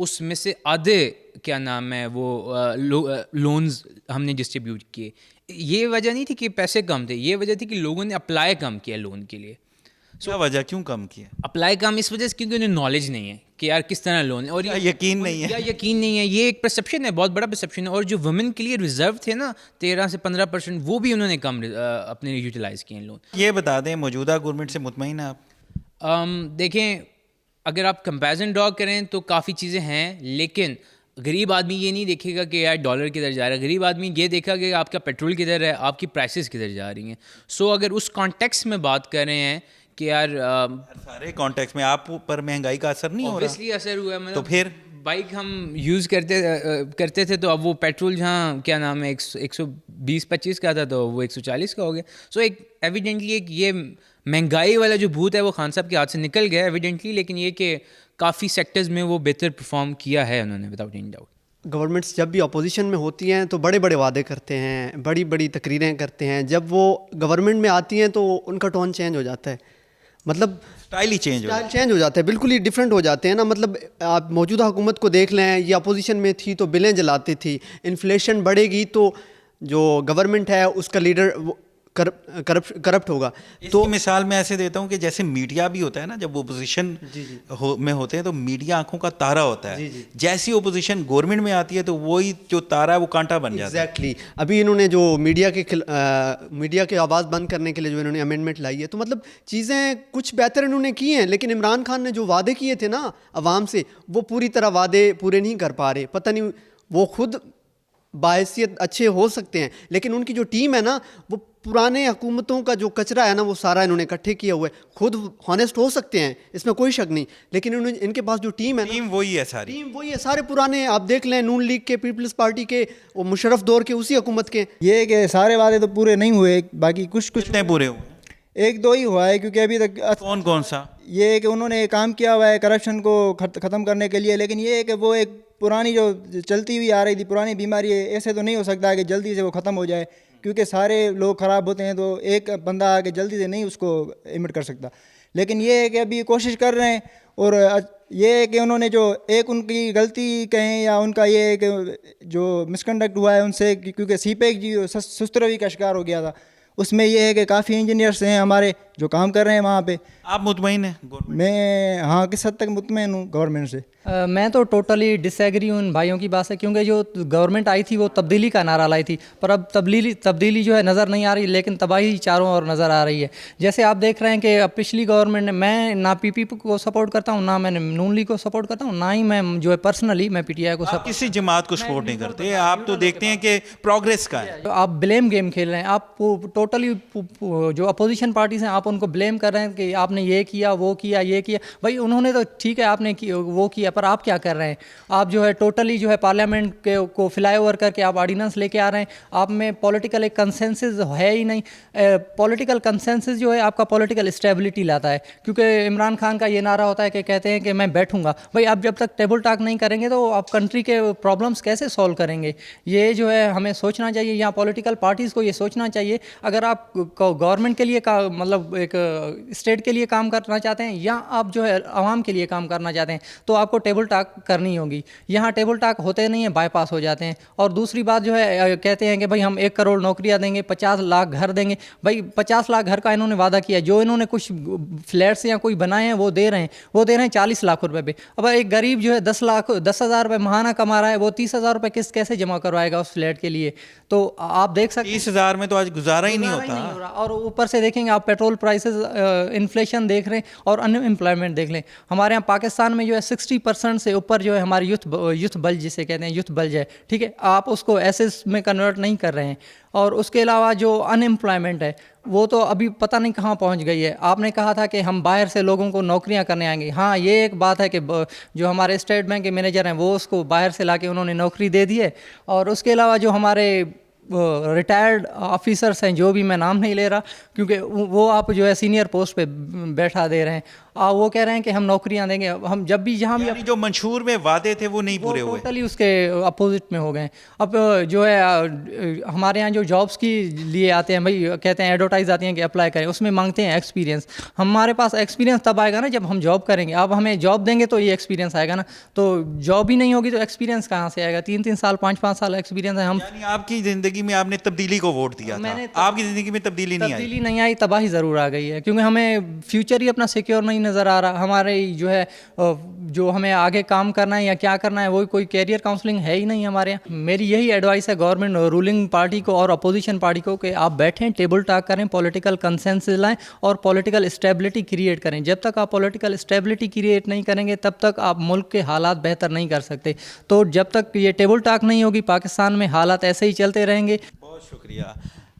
اس میں سے آدھے کیا نام ہے وہ لونز ہم نے ڈسٹریبیوٹ کیے. یہ وجہ نہیں تھی کہ پیسے کم تھے, یہ وجہ تھی کہ لوگوں نے اپلائی کم کیا لون کے لیے. کیا وجہ, کیوں کم کیا؟ اپلائی کم اس وجہ سے کیونکہ انہیں نالج نہیں ہے کہ یار کس طرح لون ہے, اور یقین نہیں ہے, یا یقین نہیں ہے. یہ ایک پرسیپشن ہے, بہت بڑا پرسیپشن ہے. اور جو وومن کے لیے ریزرو تھے نا 13 سے 15%, وہ بھی انہوں نے کم اپنے یوٹیلائز کیے ہیں لون. یہ بتا دیں موجودہ گورنمنٹ سے مطمئن ہیں آپ؟ دیکھیں, اگر آپ کمپیرزن ڈرا کریں تو کافی چیزیں ہیں, لیکن غریب آدمی یہ نہیں دیکھے گا کہ یار ڈالر کدھر جا رہا ہے. غریب آدمی یہ دیکھا کہ آپ کا پیٹرول کدھر ہے, آپ کی پرائسز کدھر جا رہی ہیں. سو اگر اس کانٹیکس میں بات کر رہے ہیں کہ یار سارے کانٹیکس میں آپ پر مہنگائی کا اثر نہیں ہو رہا, اوبیسلی اثر ہوا ہے. تو پھر بائک ہم یوز کرتے تھے تو اب وہ پیٹرول جہاں کیا نام ہے 120-125 کا تھا تو وہ 140 کا ہو گیا. سو ایک ایویڈنٹلی ایک یہ مہنگائی والا جو بھوت ہے وہ خان صاحب کے ہاتھ سے نکل گیا ایویڈنٹلی, لیکن یہ کہ کافی سیکٹرز میں وہ بہتر پرفارم کیا ہے انہوں نے وداؤٹ اینی ڈاؤٹ. گورنمنٹس جب بھی اپوزیشن میں ہوتی ہیں تو بڑے بڑے وعدے کرتے ہیں, بڑی بڑی تقریریں کرتے ہیں. جب وہ گورنمنٹ میں آتی ہیں تو ان کا ٹون چینج ہو جاتا ہے, مطلب اسٹائل ہی چینج ہو جاتا ہے, بالکل ہی ڈفرینٹ ہو جاتے ہیں نا. مطلب آپ موجودہ حکومت کو دیکھ لیں, یہ اپوزیشن میں تھی تو بلیں جلاتی تھی. انفلیشن بڑھے گی تو جو گورنمنٹ ہے اس کا لیڈر کرپٹ ہوگا. تو مثال میں ایسے دیتا ہوں کہ جیسے میڈیا بھی ہوتا ہے نا, جب اپوزیشن میں ہوتے ہیں تو میڈیا آنکھوں کا تارا ہوتا ہے, جیسی اپوزیشن گورنمنٹ میں آتی ہے تو وہی جو تارا ہے وہ کانٹا بن جاتا ہے. ایگزیکٹلی. ابھی انہوں نے جو میڈیا کے آواز بند کرنے کے لیے جو انہوں نے امینڈمنٹ لائی ہے, تو مطلب چیزیں کچھ بہتر انہوں نے کی ہیں, لیکن عمران خان نے جو وعدے کیے تھے نا عوام سے, وہ پوری طرح وعدے پورے نہیں کر پا رہے. پتہ نہیں, وہ خود باحثیت اچھے ہو سکتے ہیں لیکن ان کی جو ٹیم ہے نا وہ پرانے حکومتوں کا جو کچرا ہے نا وہ سارا انہوں نے اکٹھے کیا ہوا ہے. خود ہانیسٹ ہو سکتے ہیں, اس میں کوئی شک نہیں, لیکن ان کے پاس جو ٹیم ہے نا, ٹیم وہی ہے, ٹیم وہی ہے, سارے پرانے. آپ دیکھ لیں نون لیگ کے, پیپلز پارٹی کے, وہ مشرف دور کے اسی حکومت کے. یہ کہ سارے وعدے تو پورے نہیں ہوئے, باقی کچھ کتنے پورے ہوئے؟ 1-2 ہی ہوا ہے, کیونکہ ابھی تک کون سا یہ کہ انہوں نے کام کیا ہوا ہے کرپشن کو ختم کرنے کے لیے, لیکن یہ ہے کہ وہ ایک پرانی جو چلتی ہوئی آ رہی تھی پرانی بیماری ہے, ایسے تو نہیں ہو سکتا کہ جلدی سے وہ ختم ہو جائے, کیونکہ سارے لوگ خراب ہوتے ہیں تو ایک بندہ آ کے جلدی سے نہیں اس کو ایمٹ کر سکتا. لیکن یہ ہے کہ ابھی کوشش کر رہے ہیں, اور یہ ہے کہ انہوں نے جو ایک ان کی غلطی کہیں یا ان کا یہ ہے کہ جو مسکنڈکٹ ہوا ہے ان سے, کیونکہ سی پیک جی سست روی کا شکار ہو گیا تھا, اس میں یہ ہے کہ کافی انجینئرس ہیں ہمارے جو کام کر رہے ہیں وہاں پہ. آپ مطمئن ہیں؟ میں ہاں کس حد تک مطمئن ہوں گورنمنٹ سے. میں تو ٹوٹلی ڈس ایگری ہوں ان بھائیوں کی بات سے, کیونکہ جو گورنمنٹ آئی تھی وہ تبدیلی کا نعرہ لائی تھی, پر اب تبدیلی جو ہے نظر نہیں آ رہی, لیکن تباہی چاروں اور نظر آ رہی ہے. جیسے آپ دیکھ رہے ہیں کہ اب پچھلی گورنمنٹ نے, میں نہ پی پی کو سپورٹ کرتا ہوں, نہ میں نون لیگ کو سپورٹ کرتا ہوں, نہ ہی میں جو ہے پرسنلی میں پی ٹی آئی کو آپ کسی جماعت کو سپورٹ نہیں کرتے, آپ تو دیکھتے ہیں کہ پروگریس کا ہے. آپ بلیم گیم کھیل رہے ہیں, آپ ٹوٹلی جو اپوزیشن پارٹیز ہیں آپ ان کو بلیم کر رہے ہیں کہ آپ نے یہ کیا وہ کیا یہ کیا. بھائی انہوں نے تو ٹھیک ہے آپ نے وہ کیا, پر آپ کیا کر رہے ہیں؟ آپ جو ہے ٹوٹلی جو ہے پارلیمنٹ کو فلائی اوور کر کے آپ آرڈیننس لے کے آ رہے ہیں. آپ میں پولیٹیکل ایک کنسنسس ہے ہی نہیں. پولیٹیکل کنسنسس جو ہے آپ کا پولیٹیکل اسٹیبلٹی لاتا ہے, کیونکہ عمران خان کا یہ نعرہ ہوتا ہے کہ کہتے ہیں کہ میں بیٹھوں گا. بھائی آپ جب تک ٹیبل ٹاک نہیں کریں گے تو آپ کنٹری کے پرابلمس کیسے سولو کریں گے؟ یہ جو ہے ہمیں سوچنا چاہیے, یا پولیٹیکل پارٹیز کو یہ سوچنا چاہیے, اگر آپ گورنمنٹ کے لیے مطلب ایک اسٹیٹ کے لیے کام کرنا چاہتے ہیں یا آپ جو ہے عوام کے لیے کام کرنا چاہتے ہیں, تو آپ کو ٹیبل ٹاک کرنی ہوگی. یہاں ٹیبل ٹاک ہوتے نہیں ہیں, بائی پاس ہو جاتے ہیں. اور دوسری بات جو ہے کہتے ہیں کہ بھائی ہم 1 کروڑ نوکریاں دیں گے, 50 لاکھ گھر دیں گے. بھائی 50 لاکھ گھر کا انہوں نے وعدہ کیا, جو انہوں نے کچھ فلیٹس یا کوئی بنائے ہیں وہ دے رہے ہیں 40 لاکھ روپے پہ. اب ایک غریب جو ہے 10,000 روپے ماہانہ کما رہا ہے, وہ 30,000 روپے کیسے جمع کروائے گا اس فلیٹ کے لیے؟ تو آپ دیکھ سکتے ہیں 30,000 میں تو آج گزارا ہی نہیں ہوتا. اور اوپر سے دیکھیں گے آپ پیٹرول پرائسز, انفلیشن دیکھ رہے ہیں, اور ان امپلائمنٹ دیکھ لیں. ہمارے یہاں پاکستان میں جو ہے 60% سے اوپر جو ہے ہماری یوتھ بلج جسے کہتے ہیں, یوتھ بلج ہے, ٹھیک ہے. آپ اس کو ایسز میں کنورٹ نہیں کر رہے ہیں. اور اس کے علاوہ جو ان امپلائمنٹ ہے وہ تو ابھی پتہ نہیں کہاں پہنچ گئی ہے. آپ نے کہا تھا کہ ہم باہر سے لوگوں کو نوکریاں کرنے آئیں گے. ہاں یہ ایک بات ہے کہ جو ہمارے اسٹیٹ بینک کے مینیجر ہیں وہ اس کو باہر سے لا کے انہوں نے نوکری دے دی ہے. اور اس کے علاوہ جو ہمارے ریٹائرڈ آفیسرس ہیں, جو بھی میں نام نہیں لے رہا کیونکہ وہ آپ جو ہے سینئر پوسٹ پہ بیٹھا دے رہے ہیں. وہ کہہ رہے ہیں کہ ہم نوکریاں دیں گے. ہم جب بھی جہاں بھی یعنی جو منشور میں وعدے تھے وہ نہیں پورے ہوئے. ٹوٹلی اس کے اپوزٹ میں ہو گئے. اب جو ہے ہمارے یہاں جو جابس کی لیے آتے ہیں بھائی کہتے ہیں ایڈورٹائز آتی ہیں کہ اپلائی کریں, اس میں مانگتے ہیں ایکسپیرینس. ہمارے پاس ایکسپیرینس تب آئے گا نا جب ہم جاب کریں گے. اب ہمیں جاب دیں گے تو یہ ایکسپیرینس آئے گا نا, تو جاب ہی نہیں ہوگی تو ایکسپیرینس کہاں سے آئے گا؟ 3 سال 5 سال ایکسپیرینس ہے. ہم یعنی آپ کی زندگی میں آپ نے تبدیلی کو ووٹ دیا تھا, آپ کی زندگی میں تبدیلی نہیں آئی, تباہی ضرور آ گئی ہے, کیونکہ ہمیں فیوچر ہی اپنا سیکیور نہیں نظر آ رہا. ہمارے جو ہے جو ہمیں آگے کام کرنا ہے یا کیا کرنا ہے وہ کوئی کیریئر کاؤنسلنگ ہے ہی نہیں ہمارے یہاں. میری یہی ایڈوائس ہے گورنمنٹ رولنگ پارٹی کو اور اپوزیشن پارٹی کو کہ آپ بیٹھیں, ٹیبل ٹاک کریں, پولیٹیکل کنسنسس لائیں اور پولیٹیکل اسٹیبلٹی کریٹ کریں. جب تک آپ پولیٹیکل اسٹیبلٹی کریٹ نہیں کریں گے تب تک آپ ملک کے حالات بہتر نہیں کر سکتے. تو جب تک یہ ٹیبل ٹاک نہیں ہوگی پاکستان میں حالات ایسے ہی چلتے رہیں گے. بہت شکریہ.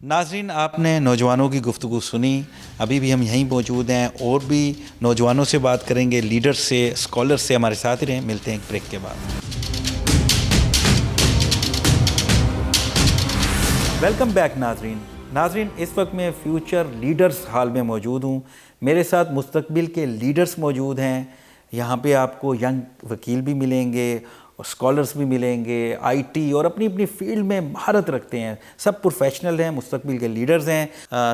ناظرین, آپ نے نوجوانوں کی گفتگو سنی. ابھی بھی ہم یہیں موجود ہیں اور بھی نوجوانوں سے بات کریں گے, لیڈر سے, اسکالر سے. ہمارے ساتھ ہی رہیں. ملتے ہیں ایک بریک کے بعد. ویلکم بیک ناظرین, اس وقت میں فیوچر لیڈرز ہال میں موجود ہوں. میرے ساتھ مستقبل کے لیڈرز موجود ہیں. یہاں پہ آپ کو ینگ وکیل بھی ملیں گے اور اسکالرس بھی ملیں گے, آئی ٹی اور اپنی اپنی فیلڈ میں مہارت رکھتے ہیں. سب پروفیشنل ہیں, مستقبل کے لیڈرز ہیں.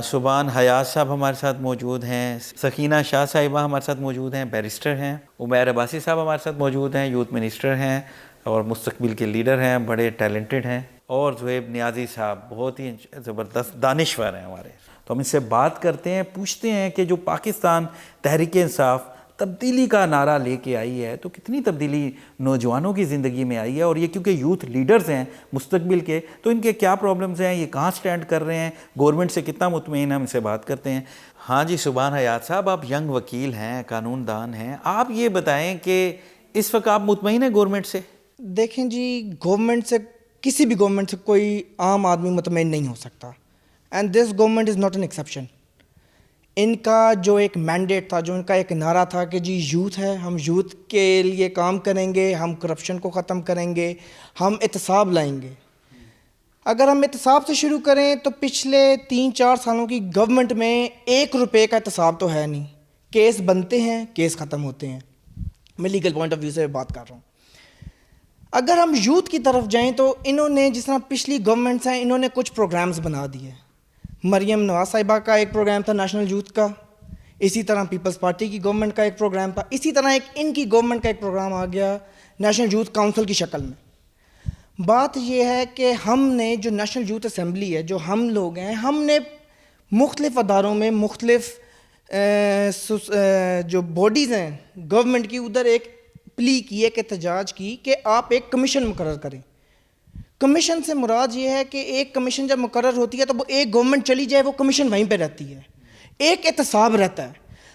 سبحان حیات صاحب ہمارے ساتھ موجود ہیں, سکینہ شاہ صاحبہ ہمارے ساتھ موجود ہیں, بیرسٹر ہیں. عمیر عباسی صاحب ہمارے ساتھ موجود ہیں, یوتھ منسٹر ہیں اور مستقبل کے لیڈر ہیں, بڑے ٹیلنٹڈ ہیں. اور زہیب نیازی صاحب بہت ہی زبردست دانشور ہیں ہمارے. تو ہم ان سے بات کرتے ہیں, پوچھتے ہیں کہ جو پاکستان تحریک انصاف تبدیلی کا نعرہ لے کے آئی ہے تو کتنی تبدیلی نوجوانوں کی زندگی میں آئی ہے, اور یہ کیونکہ یوتھ لیڈرز ہیں مستقبل کے, تو ان کے کیا پرابلمز ہیں, یہ کہاں سٹینڈ کر رہے ہیں, گورنمنٹ سے کتنا مطمئن ہیں, ہم ان سے بات کرتے ہیں. ہاں جی, سبحان حیات صاحب, آپ ینگ وکیل ہیں, قانون دان ہیں. آپ یہ بتائیں کہ اس وقت آپ مطمئن ہیں گورنمنٹ سے؟ دیکھیں جی, گورنمنٹ سے, کسی بھی گورنمنٹ سے کوئی عام آدمی مطمئن نہیں ہو سکتا. And this government is not an exception. ان کا جو ایک مینڈیٹ تھا, جو ان کا ایک نعرہ تھا کہ جی یوتھ ہے, ہم یوتھ کے لیے کام کریں گے, ہم کرپشن کو ختم کریں گے, ہم احتساب لائیں گے. اگر ہم احتساب سے شروع کریں تو پچھلے 3-4 سالوں کی گورنمنٹ میں 1 روپے کا احتساب تو ہے نہیں. کیس بنتے ہیں, کیس ختم ہوتے ہیں. میں لیگل پوائنٹ آف ویو سے بات کر رہا ہوں. اگر ہم یوتھ کی طرف جائیں تو انہوں نے, جس طرح پچھلی گورنمنٹس ہیں, انہوں نے کچھ پروگرامز بنا دیے. مریم نواز صاحبہ کا ایک پروگرام تھا نیشنل یوتھ کا, اسی طرح پیپلز پارٹی کی گورنمنٹ کا ایک پروگرام تھا, اسی طرح ایک ان کی گورنمنٹ کا ایک پروگرام آ گیا نیشنل یوتھ کاؤنسل کی شکل میں. بات یہ ہے کہ ہم نے جو نیشنل یوتھ اسمبلی ہے, جو ہم لوگ ہیں, ہم نے مختلف اداروں میں مختلف جو باڈیز ہیں گورنمنٹ کی, ادھر ایک پلی کی, ایک احتجاج کی کہ آپ ایک کمیشن مقرر کریں. کمیشن سے مراد یہ ہے کہ ایک کمیشن جب مقرر ہوتی ہے تو وہ ایک گورنمنٹ چلی جائے وہ کمیشن وہیں پہ رہتی ہے, ایک احتساب رہتا ہے.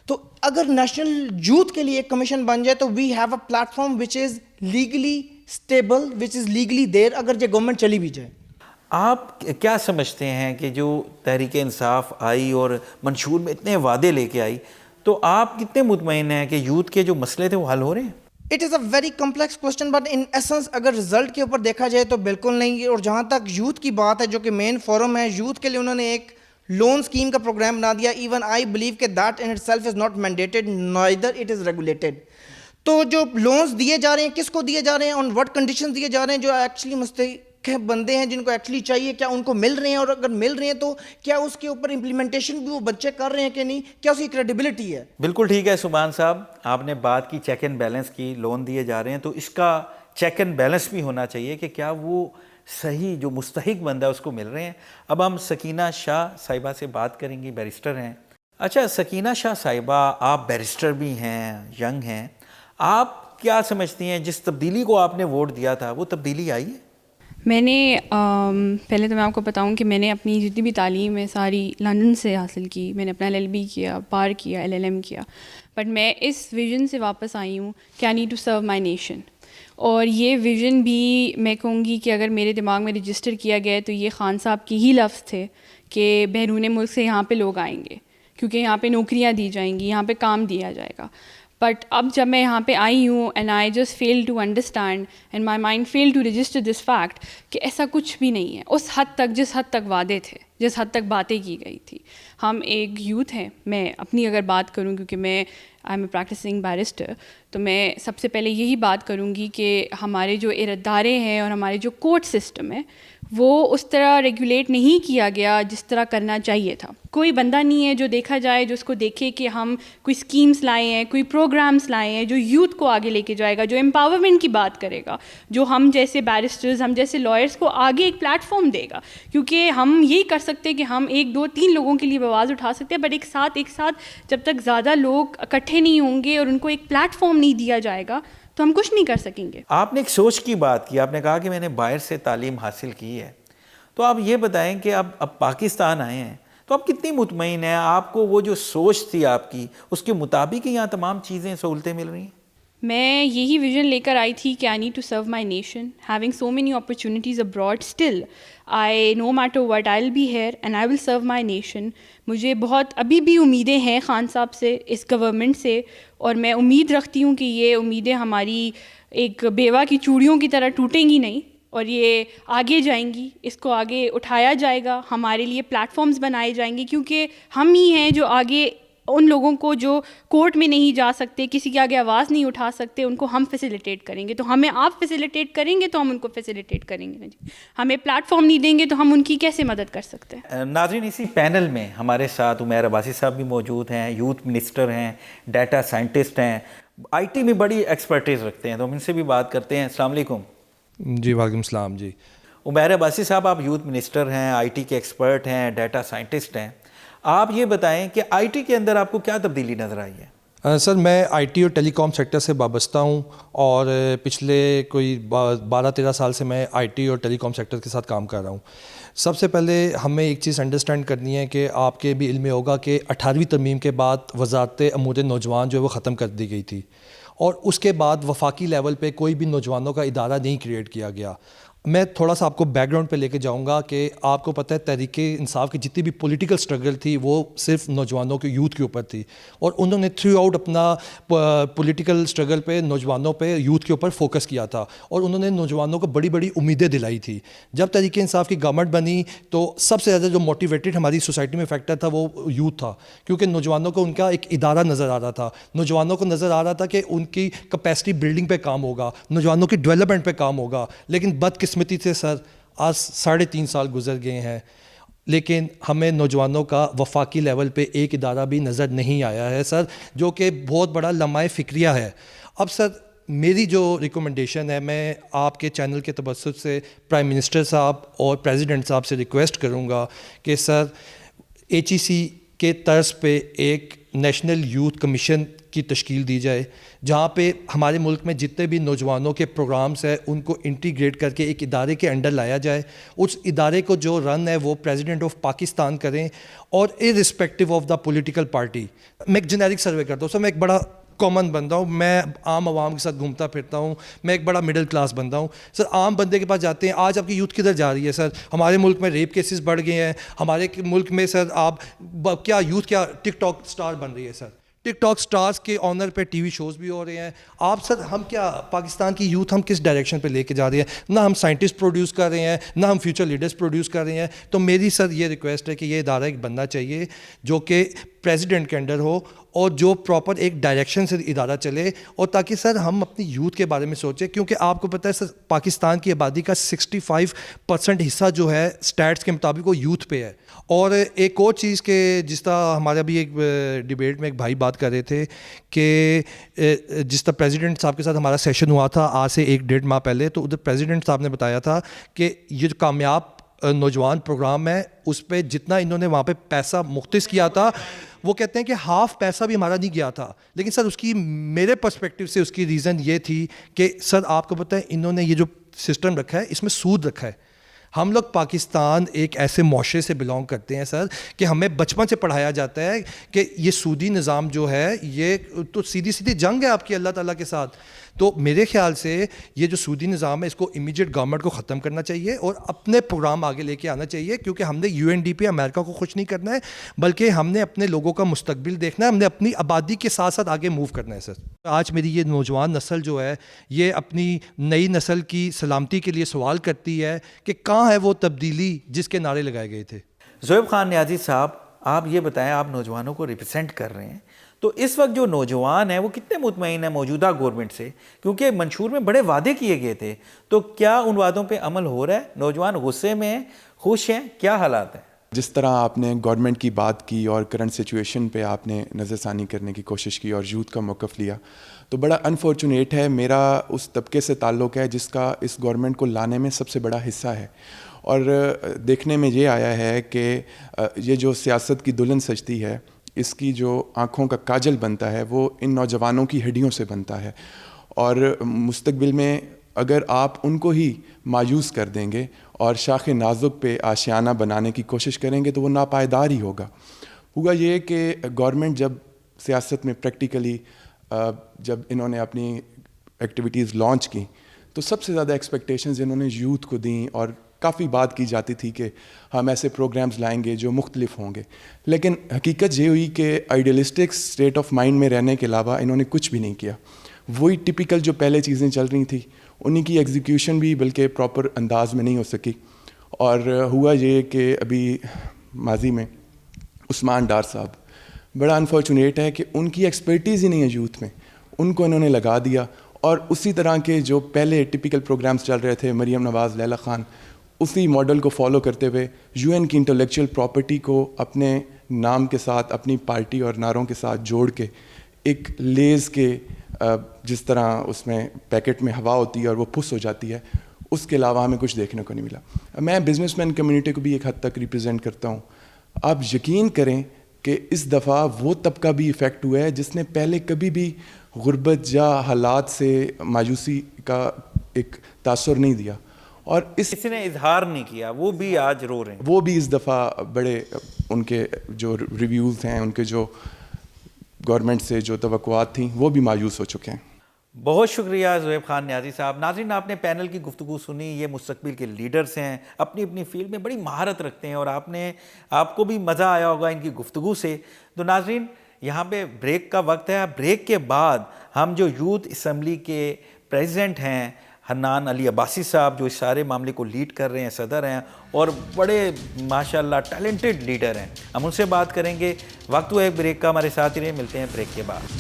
تو اگر نیشنل یوتھ کے لیے ایک کمیشن بن جائے تو we have a platform which is legally stable, which is legally there, اگر یہ گورنمنٹ چلی بھی جائے. آپ کیا سمجھتے ہیں کہ جو تحریک انصاف آئی اور منشور میں اتنے وعدے لے کے آئی, تو آپ کتنے مطمئن ہیں کہ یوتھ کے جو مسئلے تھے وہ حل ہو رہے ہیں؟ It is a very complex question, but in essence اگر رزلٹ کے اوپر دیکھا جائے تو بالکل نہیں. اور جہاں تک یوتھ کی بات ہے, جو کہ مین فورم ہے یوتھ کے لیے, انہوں نے ایک لون اسکیم کا پروگرام بنا دیا. ایون آئی بلیو کہ that in it self is not mandated neither it is regulated. تو جو لونز دیے جا رہے ہیں, کس کو دیے جا رہے ہیں, آن وٹ کنڈیشن دیے جا رہے ہیں, جو ایکچولی مستحق بندے ہیں جن کو ایکچولی چاہیے, کیا ان کو مل رہے ہیں, اور اگر مل رہے ہیں تو کیا اس کے اوپر امپلیمنٹیشن بھی وہ بچے کر رہے ہیں کہ نہیں, کیا اس کی کریڈیبلٹی ہے. بالکل ٹھیک ہے سبحان صاحب, آپ نے بات کی چیک اینڈ بیلنس کی, لون دیے جا رہے ہیں تو اس کا چیک اینڈ بیلنس بھی ہونا چاہیے کہ کیا وہ صحیح جو مستحق بندہ ہے اس کو مل رہے ہیں. اب ہم سکینہ شاہ صاحبہ سے بات کریں گے, بیرسٹر ہیں. اچھا سکینہ شاہ صاحبہ, آپ بیرسٹر بھی ہیں, ینگ ہیں, آپ کیا سمجھتی ہیں جس تبدیلی کو آپ نے ووٹ دیا تھا وہ تبدیلی آئی ہے؟ میں نے پہلے تو میں آپ کو بتاؤں کہ میں نے اپنی جتنی بھی تعلیم ہے ساری لندن سے حاصل کی. میں نے اپنا LLB کیا, بار کیا, LLM کیا, بٹ میں اس ویژن سے واپس آئی ہوں کہ I need to serve my nation. اور یہ ویژن بھی میں کہوں گی کہ اگر میرے دماغ میں رجسٹر کیا گیا ہے تو یہ خان صاحب کی ہی لفظ تھے کہ بیرون ملک سے یہاں پہ لوگ آئیں گے کیونکہ یہاں پہ نوکریاں دی جائیں گی, یہاں پہ کام دیا جائے گا. بٹ اب جب میں یہاں پہ آئی ہوں and I just fail to understand and my mind fail to register this fact کہ ایسا کچھ بھی نہیں ہے اس حد تک جس حد تک وعدے تھے, جس حد تک باتیں کی گئی تھی. ہم ایک یوتھ ہیں. میں اپنی اگر بات کروں, کیونکہ میں I am a practising barrister, تو میں سب سے پہلے یہی بات کروں گی کہ ہمارے جو ادارے ہیں اور ہمارے جو کورٹ سسٹم ہے وہ اس طرح ریگولیٹ نہیں کیا گیا جس طرح کرنا چاہیے تھا. کوئی بندہ نہیں ہے جو دیکھا جائے جو اس کو دیکھے کہ ہم کوئی اسکیمس لائے ہیں, کوئی پروگرامس لائے ہیں جو یوتھ کو آگے لے کے جائے گا, جو امپاورمنٹ کی بات کرے گا, جو ہم جیسے بیرسٹرز, ہم جیسے لائرس کو آگے ایک پلیٹ فارم دے گا. کیونکہ ہم یہی کر سکتے ہیں کہ ہم 1 2 3 لوگوں کے لیے آواز اٹھا سکتے ہیں, بٹ ایک ساتھ جب تک زیادہ لوگ اکٹھے نہیں ہوں گے اور ان کو ایک پلیٹ فارم نہیں دیا جائے گا تو ہم کچھ نہیں کر سکیں گے. آپ نے ایک سوچ کی بات کی, آپ نے کہا کہ میں نے باہر سے تعلیم حاصل کی ہے, تو آپ یہ بتائیں کہ اب پاکستان آئے ہیں تو آپ کتنی مطمئن ہیں, آپ کو وہ جو سوچ تھی آپ کی اس کے مطابق یہاں تمام چیزیں سہولتیں مل رہی ہیں؟ میں یہی ویژن لے کر آئی تھی کہ I need to serve my nation, having so many opportunities abroad, still I no matter what I will be here and I will serve my nation. مجھے بہت ابھی بھی امیدیں ہیں خان صاحب سے, اس گورنمنٹ سے, اور میں امید رکھتی ہوں کہ یہ امیدیں ہماری ایک بیوہ کی چوڑیوں کی طرح ٹوٹیں گی نہیں, اور یہ آگے جائیں گی, اس کو آگے اٹھایا جائے گا, ہمارے لیے پلیٹ فارمز بنائے جائیں گے, کیونکہ ہم ہی ہیں جو آگے ان لوگوں کو جو کورٹ میں نہیں جا سکتے, کسی کے آگے آواز نہیں اٹھا سکتے, ان کو ہم فیسیلیٹیٹ کریں گے. تو ہمیں آپ فیسیلیٹیٹ کریں گے تو ہم ان کو فیسیلیٹیٹ کریں گے. ہمیں پلیٹ فارم نہیں دیں گے تو ہم ان کی کیسے مدد کر سکتے ہیں؟ ناظرین, اسی پینل میں ہمارے ساتھ عمیر عباسی صاحب بھی موجود ہیں, یوتھ منسٹر ہیں, ڈیٹا سائنٹسٹ ہیں, آئی ٹی میں بڑی ایکسپرٹیز رکھتے ہیں, تو ہم ان سے بھی بات کرتے ہیں. السلام علیکم. جی وعلیکم السلام. جی عمیر عباسی صاحب, آپ یوتھ منسٹر ہیں, آئی ٹی کے ایکسپرٹ ہیں, ڈیٹا سائنٹسٹ ہیں. آپ یہ بتائیں کہ آئی ٹی کے اندر آپ کو کیا تبدیلی نظر آئی ہے؟ سر میں آئی ٹی اور ٹیلی کام سیکٹر سے وابستہ ہوں, اور پچھلے کوئی 12-13 سال سے میں آئی ٹی اور ٹیلی کام سیکٹر کے ساتھ کام کر رہا ہوں. سب سے پہلے ہمیں ایک چیز انڈرسٹینڈ کرنی ہے کہ آپ کے بھی علم میں ہوگا کہ 18ویں ترمیم کے بعد وزارت امور نوجوان جو ہے وہ ختم کر دی گئی تھی, اور اس کے بعد وفاقی لیول پہ کوئی بھی نوجوانوں کا ادارہ نہیں کریٹ کیا گیا. میں تھوڑا سا آپ کو بیک گراؤنڈ پہ لے کے جاؤں گا کہ آپ کو پتہ ہے تحریک انصاف کی جتنی بھی پولیٹیکل سٹرگل تھی وہ صرف نوجوانوں کے یوتھ کے اوپر تھی, اور انہوں نے تھرو آؤٹ اپنا پولیٹیکل سٹرگل پہ نوجوانوں پہ یوتھ کے اوپر فوکس کیا تھا, اور انہوں نے نوجوانوں کو بڑی بڑی امیدیں دلائی تھی. جب تحریک انصاف کی گورنمنٹ بنی تو سب سے زیادہ جو موٹیویٹڈ ہماری سوسائٹی میں فیکٹر تھا وہ یوتھ تھا, کیونکہ نوجوانوں کو ان کا ایک ادارہ نظر آ رہا تھا, نوجوانوں کو نظر آ رہا تھا کہ ان کی کیپیسٹی بلڈنگ پہ کام ہوگا, نوجوانوں کی ڈیولپمنٹ پہ کام ہوگا. لیکن بدقسمتی سے سر آج 3.5 سال گزر گئے ہیں, لیکن ہمیں نوجوانوں کا وفاقی لیول پہ ایک ادارہ بھی نظر نہیں آیا ہے سر, جو کہ بہت بڑا لمحہ فکریہ ہے. اب سر میری جو ریکومنڈیشن ہے, میں آپ کے چینل کے توسط سے پرائم منسٹر صاحب اور پریزیڈنٹ صاحب سے ریکویسٹ کروں گا کہ سر HEC کے طرز پہ ایک نیشنل یوتھ کمیشن کی تشکیل دی جائے, جہاں پہ ہمارے ملک میں جتنے بھی نوجوانوں کے پروگرامز ہیں ان کو انٹیگریٹ کر کے ایک ادارے کے انڈر لایا جائے. اس ادارے کو جو رن ہے وہ پریزیڈنٹ آف پاکستان کریں, اور irrespective of the political party. میں ایک جنیرک سروے کرتا ہوں سر, میں ایک بڑا کامن بندہ ہوں, میں عام عوام کے ساتھ گھومتا پھرتا ہوں, میں ایک بڑا مڈل کلاس بندہ ہوں. سر عام بندے کے پاس جاتے ہیں, آج آپ کی یوتھ کدھر جا رہی ہے سر؟ ہمارے ملک میں ریپ کیسز بڑھ گئے ہیں, ہمارے ملک میں سر آپ کیا یوتھ کیا ٹک ٹاک سٹار بن رہی ہے سر, ٹک ٹاک سٹارز کے آنر پہ ٹی وی شوز بھی ہو رہے ہیں. آپ سر ہم کیا پاکستان کی یوتھ ہم کس ڈائریکشن پہ لے کے جا رہے ہیں؟ نہ ہم سائنٹسٹ پروڈیوس کر رہے ہیں, نہ ہم فیوچر لیڈرز پروڈیوس کر رہے ہیں. تو میری سر یہ ریکویسٹ ہے کہ یہ ادارہ ایک بننا چاہیے جو کہ پریزیڈنٹ کے انڈر ہو, اور جو پراپر ایک ڈائریکشن سے ادارہ چلے, اور تاکہ سر ہم اپنی یوتھ کے بارے میں سوچیں, کیونکہ آپ کو پتہ ہے سر پاکستان کی آبادی کا 65% حصہ جو ہے اسٹیٹس کے مطابق وہ یوتھ پہ ہے. اور ایک اور چیز کہ جس طرح ہمارے ابھی ایک ڈیبیٹ میں ایک بھائی بات کر رہے تھے کہ جس طرح پریزیڈنٹ صاحب کے ساتھ ہمارا سیشن ہوا تھا آج سے 1-1.5 ماہ پہلے, تو ادھر پریزیڈنٹ صاحب نے بتایا تھا کہ یہ جو کامیاب نوجوان پروگرام ہے اس پہ جتنا انہوں نے وہاں پہ پیسہ مختص کیا تھا, وہ کہتے ہیں کہ ہاف پیسہ بھی ہمارا نہیں گیا تھا. لیکن سر اس کی میرے پرسپیکٹیو سے اس کی ریزن یہ تھی کہ سر آپ کو پتہ ہے انہوں نے یہ جو سسٹم رکھا ہے اس میں سود رکھا ہے. ہم لوگ پاکستان ایک ایسے معاشرے سے بلانگ کرتے ہیں سر کہ ہمیں بچپن سے پڑھایا جاتا ہے کہ یہ سودی نظام جو ہے یہ تو سیدھی سیدھی جنگ ہے آپ کی اللہ تعالیٰ کے ساتھ. تو میرے خیال سے یہ جو سودی نظام ہے اس کو امیجیٹ گورنمنٹ کو ختم کرنا چاہیے اور اپنے پروگرام آگے لے کے آنا چاہیے, کیونکہ ہم نے UNDP امریکہ کو خوش نہیں کرنا ہے, بلکہ ہم نے اپنے لوگوں کا مستقبل دیکھنا ہے, ہم نے اپنی آبادی کے ساتھ ساتھ آگے موو کرنا ہے. سر آج میری یہ نوجوان نسل جو ہے یہ اپنی نئی نسل کی سلامتی کے لیے سوال کرتی ہے کہ کہاں ہے وہ تبدیلی جس کے نعرے لگائے گئے تھے. زویب خان نیازی صاحب, آپ یہ بتائیں، آپ نوجوانوں کو ریپرزینٹ کر رہے ہیں، تو اس وقت جو نوجوان ہیں وہ کتنے مطمئن ہیں موجودہ گورنمنٹ سے؟ کیونکہ منشور میں بڑے وعدے کیے گئے تھے، تو کیا ان وعدوں پہ عمل ہو رہا ہے؟ نوجوان غصے میں ہیں، خوش ہیں، کیا حالات ہیں؟ جس طرح آپ نے گورنمنٹ کی بات کی اور کرنٹ سچویشن پہ آپ نے نظر ثانی کرنے کی کوشش کی اور یوتھ کا موقف لیا، تو بڑا انفارچونیٹ ہے، میرا اس طبقے سے تعلق ہے جس کا اس گورنمنٹ کو لانے میں سب سے بڑا حصہ ہے، اور دیکھنے میں یہ آیا ہے کہ یہ جو سیاست کی دلہن سجتی ہے، اس کی جو آنکھوں کا کاجل بنتا ہے وہ ان نوجوانوں کی ہڈیوں سے بنتا ہے، اور مستقبل میں اگر آپ ان کو ہی مایوس کر دیں گے اور شاخ نازک پہ آشیانہ بنانے کی کوشش کریں گے تو وہ ناپائیدار ہی ہوگا یہ کہ گورنمنٹ جب سیاست میں پریکٹیکلی جب انہوں نے اپنی ایکٹیویٹیز لانچ کی تو سب سے زیادہ ایکسپیکٹیشنز انہوں نے یوتھ کو دیں، اور کافی بات کی جاتی تھی کہ ہم ایسے پروگرامز لائیں گے جو مختلف ہوں گے، لیکن حقیقت یہ ہوئی کہ آئیڈیلسٹک اسٹیٹ آف مائنڈ میں رہنے کے علاوہ انہوں نے کچھ بھی نہیں کیا، وہی ٹپیکل جو پہلے چیزیں چل رہی تھیں انہیں کی ایگزیکیوشن بھی بلکہ پراپر انداز میں نہیں ہو سکی، اور ہوا یہ کہ ابھی ماضی میں عثمان ڈار صاحب، بڑا انفارچونیٹ ہے کہ ان کی ایکسپرٹیز ہی نہیں ہے یوتھ میں، ان کو انہوں نے لگا دیا، اور اسی طرح کے جو پہلے ٹپیکل پروگرامز چل رہے تھے، مریم نواز، لیلا خان، اسی ماڈل کو فالو کرتے ہوئے یو این کی انٹلیکچوئل پراپرٹی کو اپنے نام کے ساتھ، اپنی پارٹی اور نعروں کے ساتھ جوڑ کے ایک لیز کے جس طرح اس میں پیکٹ میں ہوا ہوتی ہے اور وہ پھس ہو جاتی ہے، اس کے علاوہ ہمیں کچھ دیکھنے کو نہیں ملا۔ میں بزنس مین کمیونٹی کو بھی ایک حد تک ریپرزینٹ کرتا ہوں، آپ یقین کریں کہ اس دفعہ وہ طبقہ بھی افیکٹ ہوا ہے جس نے پہلے کبھی بھی غربت یا حالات سے مایوسی کا ایک تاثر نہیں دیا، اور کسی نے اظہار نہیں کیا، وہ بھی آج رو رہے ہیں، وہ بھی اس دفعہ بڑے ان کے جو ریویوز ہیں، ان کے جو گورنمنٹ سے جو توقعات تھیں وہ بھی مایوس ہو چکے ہیں۔ بہت شکریہ زہیب خان نیازی صاحب۔ ناظرین، آپ نے پینل کی گفتگو سنی، یہ مستقبل کے لیڈرز ہیں، اپنی اپنی فیلڈ میں بڑی مہارت رکھتے ہیں، اور آپ کو بھی مزہ آیا ہوگا ان کی گفتگو سے۔ تو ناظرین، یہاں پہ بریک کا وقت ہے، بریک کے بعد ہم جو یوتھ اسمبلی کے پریزیڈنٹ ہیں حنان علی عباسی صاحب، جو اس سارے معاملے کو لیڈ کر رہے ہیں، صدر ہیں، اور بڑے ماشاءاللہ ٹیلنٹڈ لیڈر ہیں، ہم ان سے بات کریں گے۔ وقت ہوا ایک بریک کا، ہمارے ساتھ ہی رہیں، ملتے ہیں بریک کے بعد۔